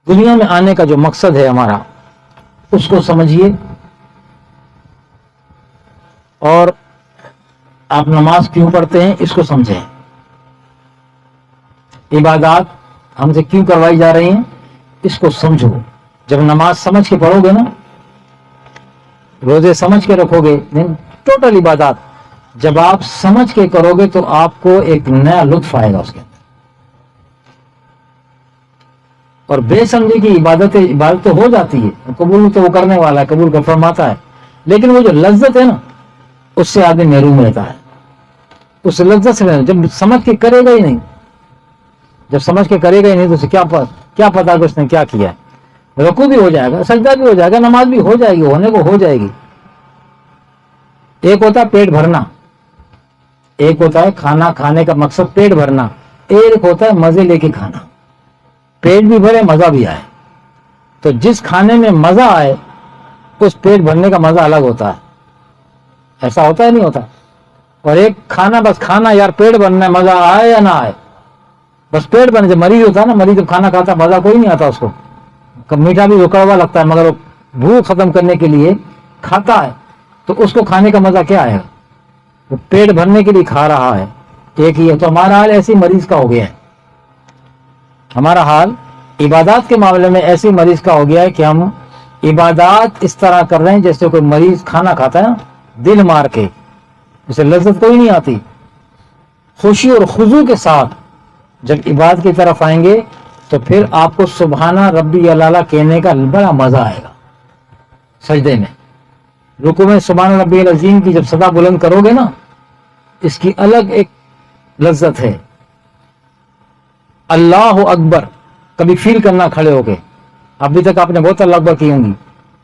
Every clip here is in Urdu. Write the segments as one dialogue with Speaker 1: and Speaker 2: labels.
Speaker 1: دنیا میں آنے کا جو مقصد ہے ہمارا اس کو سمجھیے، اور آپ نماز کیوں پڑھتے ہیں اس کو سمجھیں، عبادات ہم سے کیوں کروائی جا رہی ہیں اس کو سمجھو۔ جب نماز سمجھ کے پڑھو گے نا، روزے سمجھ کے رکھو گے، ٹوٹل عبادات جب آپ سمجھ کے کرو گے تو آپ کو ایک نیا لطف آئے گا اس کے اندر۔ اور بے سمجھے کی عبادت تو ہو جاتی ہے، قبول تو وہ کرنے والا ہے، قبول کا فرماتا ہے، لیکن وہ جو لذت ہے نا اس سے آدمی محروم رہتا ہے، اس لذت سے جب سمجھ کے کرے گا ہی نہیں، جب سمجھ کے کرے گا ہی نہیں تو اسے کیا پتا کہ اس نے کیا کیا ہے۔ رکوع بھی ہو جائے گا، سجدہ بھی ہو جائے گا، نماز بھی ہو جائے گی، ہونے کو ہو جائے گی۔ ایک ہوتا ہے پیٹ بھرنا، ایک ہوتا ہے کھانا کھانے کا مقصد پیٹ بھرنا، ایک ہوتا ہے مزے لے کے کھانا، پیٹ بھی بھرے مزہ بھی آئے۔ تو جس کھانے میں مزہ آئے اس پیٹ بھرنے کا مزہ الگ ہوتا ہے، ایسا ہوتا ہے نہیں ہوتا؟ اور ایک کھانا بس کھانا، یار پیٹ بھرنا ہے، مزہ آئے یا نہ آئے، بس پیٹ بھرنے۔ جب مریض ہوتا ہے نا، مریض جب کھانا کھاتا مزہ کوئی نہیں آتا اس کو، میٹھا بھی کڑوا لگتا ہے، مگر وہ بھوک ختم کرنے کے لیے کھاتا ہے، تو اس کو کھانے کا مزہ کیا آئے گا؟ وہ پیٹ بھرنے کے لیے کھا رہا ہے۔ ایک ہی ہے۔ تو ہمارا حال ایسی مریض کا ہو گیا ہے، ہمارا حال عبادات کے معاملے میں ایسے مریض کا ہو گیا ہے کہ ہم عبادات اس طرح کر رہے ہیں جیسے کوئی مریض کھانا کھاتا ہے نا، دل مار کے، اسے لذت کوئی نہیں آتی۔ خوشی اور خضوع کے ساتھ جب عبادت کی طرف آئیں گے تو پھر آپ کو سبحانہ ربی الاعلیٰ کہنے کا بڑا مزہ آئے گا۔ سجدے میں، رکوع میں سبحان ربی العظیم کی جب صدا بلند کرو گے نا، اس کی الگ ایک لذت ہے۔ اللہ اکبر کبھی فیل کرنا کھڑے ہو کے، ابھی تک آپ نے بہت اللہ اکبر کی ہوں گی،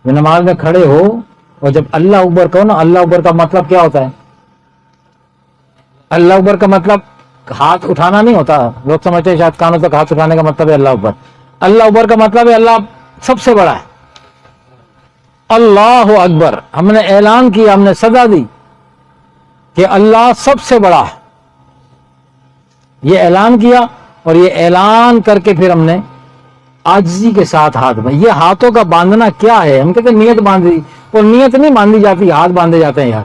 Speaker 1: جو نماز میں کھڑے ہو اور جب اللہ اکبر کہو نا، اللہ اکبر کا مطلب کیا ہوتا ہے؟ اللہ اکبر کا مطلب ہاتھ اٹھانا نہیں ہوتا، لوگ سمجھتے ہیں شاید کانوں تک ہاتھ اٹھانے کا مطلب ہے اللہ اکبر۔ اللہ اکبر کا مطلب ہے اللہ سب سے بڑا ہے، اللہ اکبر۔ ہم نے اعلان کیا، ہم نے صدا دی کہ اللہ سب سے بڑا ہے، یہ اعلان کیا، اور یہ اعلان کر کے پھر ہم نے عاجزی کے ساتھ ہاتھ باندھے۔ یہ ہاتھوں کا باندھنا کیا ہے؟ ہم کہتے ہیں نیت باندھ دی، اور نیت نہیں باندھی جاتی، ہاتھ باندھے جاتے ہیں یار۔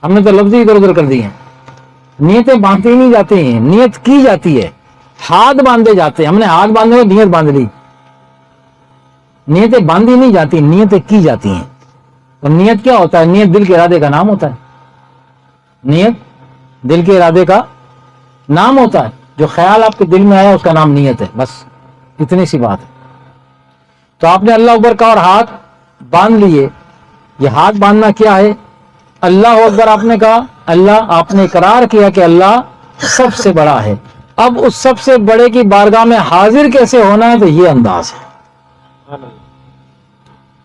Speaker 1: ہم نے تو لفظ ہی ادھر ادھر کر دی ہیں، نیتیں باندھی نہیں جاتی ہیں، نیت کی جاتی ہے، ہاتھ باندھے جاتے ہیں۔ ہم نے ہاتھ باندھے نیت باندھ لی، نیتیں باندھی نہیں جاتی، نیتیں کی جاتی ہیں۔ اور نیت کیا ہوتا ہے؟ نیت دل کے ارادے کا نام ہوتا ہے، نیت دل کے ارادے کا نام ہوتا ہے، جو خیال آپ کے دل میں آیا اس کا نام نیت ہے، بس اتنی سی بات ہے۔ تو آپ نے اللہ اکبر کا اور ہاتھ باندھ لیے۔ یہ ہاتھ باندھنا کیا ہے؟ اللہ اکبر آپ نے کہا، اللہ آپ نے اقرار کیا کہ اللہ سب سے بڑا ہے۔ اب اس سب سے بڑے کی بارگاہ میں حاضر کیسے ہونا ہے؟ تو یہ انداز ہے،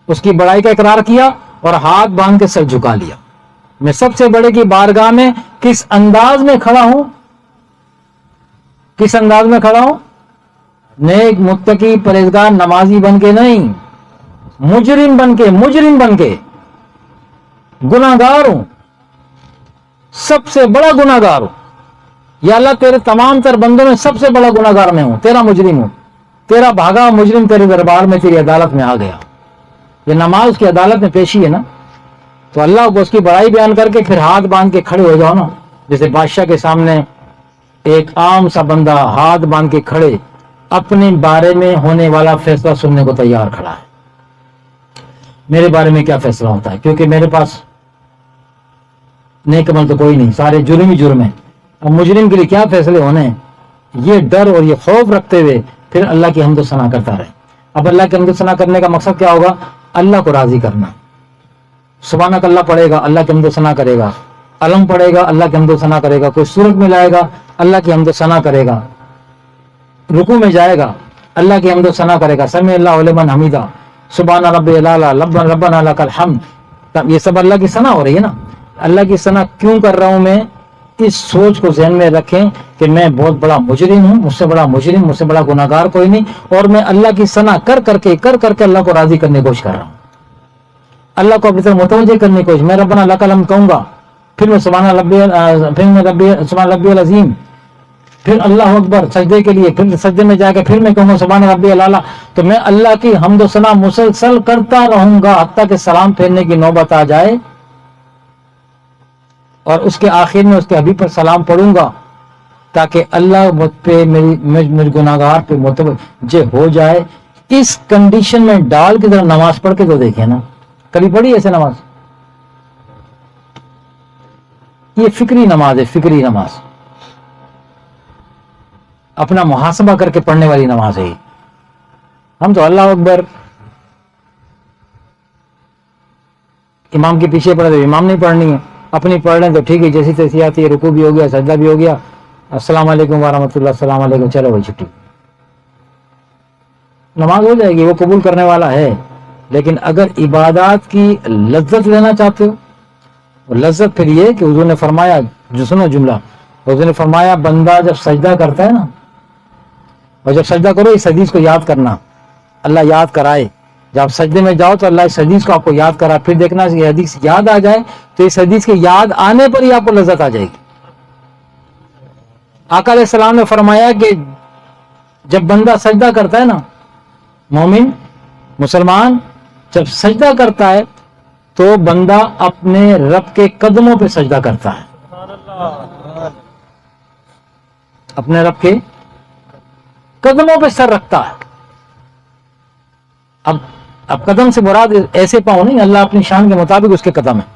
Speaker 1: اس کی بڑائی کا اقرار کیا اور ہاتھ باندھ کے سر جھکا لیا۔ میں سب سے بڑے کی بارگاہ میں کس انداز میں کھڑا ہوں؟ کس انداز میں کھڑا ہوں؟ نیک متقی پرہیزگار نمازی بن کے نہیں، مجرم بن کے گناہگار ہوں، سب سے بڑا گناہگار ہوں۔ یا اللہ تیرے تمام تر بندوں میں سب سے بڑا گناہگار میں ہوں، تیرا مجرم ہوں، تیرا بھاگا مجرم تیرے دربار میں تیری عدالت میں آ گیا۔ یہ نماز اس کی عدالت میں پیشی ہے نا۔ تو اللہ کو اس کی بڑائی بیان کر کے پھر ہاتھ باندھ کے کھڑے ہو جاؤ نا، جیسے بادشاہ کے سامنے ایک عام سا بندہ ہاتھ باندھ کے کھڑے اپنے بارے میں ہونے والا فیصلہ سننے کو تیار کھڑا ہے۔ میرے بارے میں کیا فیصلہ ہوتا ہے؟ کیونکہ میرے پاس نیک عمل تو کوئی نہیں، سارے جرم ہی جرم ہیں۔ اب مجرم کے لیے کیا فیصلے ہونے ہیں؟ یہ ڈر اور یہ خوف رکھتے ہوئے پھر اللہ کی حمد و ثنا کرتا رہے۔ اب اللہ کی حمد و ثنا کرنے کا مقصد کیا ہوگا؟ اللہ کو راضی کرنا۔ سبحانک اللہ پڑھے گا، اللہ کی حمد و ثنا کرے گا، علم پڑھے گا، اللہ کی حمد و ثنا کرے گا، کوئی سورت میں لائے گا، اللہ کی حمد و ثنا کرے گا، رکوع میں جائے گا، اللہ کی حمد و ثنا کرے گا، سمع اللہ لمن حمیدہ، سبحان ربی الاعلیٰ، ربنا لک الحمد۔ یہ سب اللہ کی ثنا ہو رہی ہے نا۔ اللہ کی ثنا کیوں کر رہا ہوں میں؟ اس سوچ کو ذہن میں رکھیں کہ میں بہت بڑا مجرم ہوں، مجھ سے بڑا مجرم، مجھ سے بڑا گناہگار کوئی نہیں، اور میں اللہ کی ثنا کر کر کے اللہ کو راضی کرنے کی کوشش کر رہا ہوں، اللہ کو اپنی طرف متوجہ کرنے کی کوشش۔ میں ربنا لک الحمد کہوں گا، پھر میں سبحان ربی العظیم پھر اللہ اکبر سجدے کے لیے، پھر سجدے میں جا کے پھر میں کہوں گا سبحان ربی الاعلیٰ، تو میں اللہ کی حمد و ثنا مسلسل کرتا رہوں گا حتیٰ کہ سلام پھیرنے کی نوبت آ جائے، اور اس کے آخر میں اس کے حبیب پر سلام پڑھوں گا تاکہ اللہ مجھ پہ میرے گناہگار پہ متوجہ ہو جائے۔ اس کنڈیشن میں ڈال کے ذرا نماز پڑھ کے تو دیکھیں نا، کبھی پڑھی ایسے نماز؟ یہ فکری نماز ہے، فکری نماز، اپنا محاسبہ کر کے پڑھنے والی نماز ہے۔ ہم تو اللہ اکبر امام کے پیچھے پڑھے تو امام نہیں پڑھنی ہے، اپنی پڑھ لیں تو ٹھیک ہے، جیسی تیسی آتی ہے، رکوع بھی ہو گیا، سجدہ بھی ہو گیا، السلام علیکم ورحمۃ اللہ، السلام علیکم، چلو بھائی چھٹی، نماز ہو جائے گی، وہ قبول کرنے والا ہے۔ لیکن اگر عبادات کی لذت لینا چاہتے ہو، لذت پھر یہ کہ حضور نے فرمایا، جو سنو جملہ، حضور نے فرمایا بندہ جب سجدہ کرتا ہے نا، اور جب سجدہ کرو اس حدیث کو یاد کرنا، اللہ یاد کرائے، جب سجدے میں جاؤ تو اللہ اس حدیث کو آپ کو یاد کرا، پھر دیکھنا یہ حدیث یاد آ جائے تو اس حدیث کے یاد آنے پر ہی آپ کو لذت آ جائے گی۔ آقا علیہ السلام نے فرمایا کہ جب بندہ سجدہ کرتا ہے نا، مومن مسلمان جب سجدہ کرتا ہے تو بندہ اپنے رب کے قدموں پہ سجدہ کرتا ہے، اپنے رب کے قدموں پہ سر رکھتا ہے۔ اب قدم سے مراد ایسے پاؤں نہیں، اللہ اپنی شان کے مطابق اس کے قدم ہے،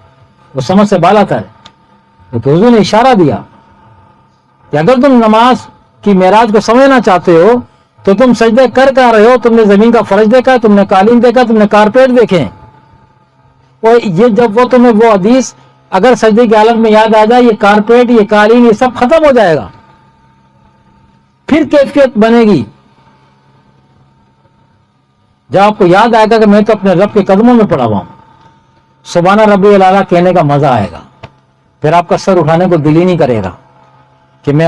Speaker 1: وہ سمجھ سے بالا تھا، لیکن حضور نے اشارہ دیا کہ اگر تم نماز کی معراج کو سمجھنا چاہتے ہو تو تم سجدے کر رہے ہو، تم نے زمین کا فرش دیکھا، تم نے قالین دیکھا، تم نے کارپیٹ دیکھے، اور یہ جب وہ تمہیں وہ حدیث اگر سجدے کی حالت میں یاد آ جائے، یہ کارپیٹ، یہ قالین، یہ سب ختم ہو جائے گا، پھر کیفیت بنے گی جب آپ کو یاد آئے گا کہ میں تو اپنے رب کے قدموں میں پڑا ہوا ہوں، سبحان ربی الاعلیٰ کہنے کا مزہ آئے گا، پھر آپ کا سر اٹھانے کو دل ہی نہیں کرے گا کہ میں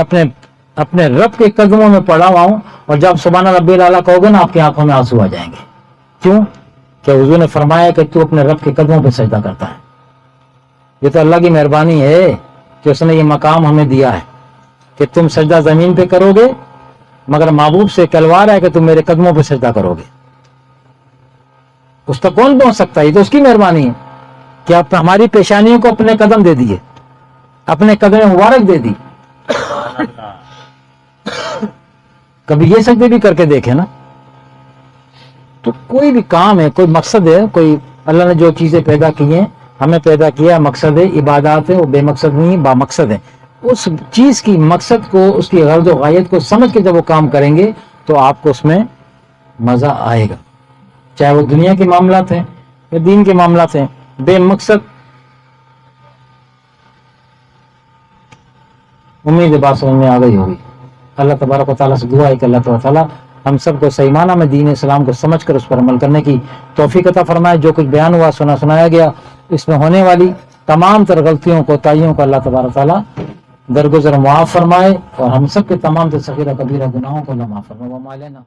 Speaker 1: اپنے رب کے قدموں میں پڑا ہوا ہوں، اور جب سبحان ربی الاعلیٰ کہو گے نا آپ کی آنکھوں میں آنسو آ جائیں گے۔ کیوں؟ کہ حضور نے فرمایا کہ تو اپنے رب کے قدموں پہ سجدہ کرتا ہے۔ یہ تو اللہ کی مہربانی ہے کہ اس نے یہ مقام ہمیں دیا ہے کہ تم سجدہ زمین پہ کرو گے، مگر محبوب سے کلوار ہے کہ تم میرے قدموں پہ سجدہ کرو گے۔ اس تک کون پہنچ سکتا ہے؟ یہ تو اس کی مہربانی ہے کہ آپ ہماری پیشانیوں کو اپنے قدم دے دیے، اپنے قدم مبارک دے دی۔ کبھی یہ سجدے بھی کر کے دیکھیں نا، تو کوئی بھی کام ہے، کوئی مقصد ہے، کوئی اللہ نے جو چیزیں پیدا کی ہیں، ہمیں پیدا کیا، مقصد ہے، عبادات ہے، وہ بے مقصد نہیں، با مقصد ہے۔ اس چیز کی مقصد کو، اس کی غرض و غایت کو سمجھ کے جب وہ کام کریں گے تو آپ کو اس میں مزہ آئے گا، چاہے وہ دنیا کے معاملات ہیں یا دین کے معاملات ہیں۔ بے مقصد امید بات سمجھ میں آ گئی ہوگی۔ اللہ تبارک و تعالیٰ سے دعا ہے کہ اللہ تبارک و تعالیٰ ہم سب کو صحیح معنی میں دین اسلام کو سمجھ کر اس پر عمل کرنے کی توفیق عطا فرمائے۔ جو کچھ بیان ہوا، سنایا گیا، اس میں ہونے والی تمام تر غلطیوں کو، کوتاہیوں کو اللہ تبارک و تعالیٰ درگزر معاف فرمائے، اور ہم سب کے تمام تر صغیرہ کبیرہ گناہوں کو اللہ معاف فرمائے۔ وما علینا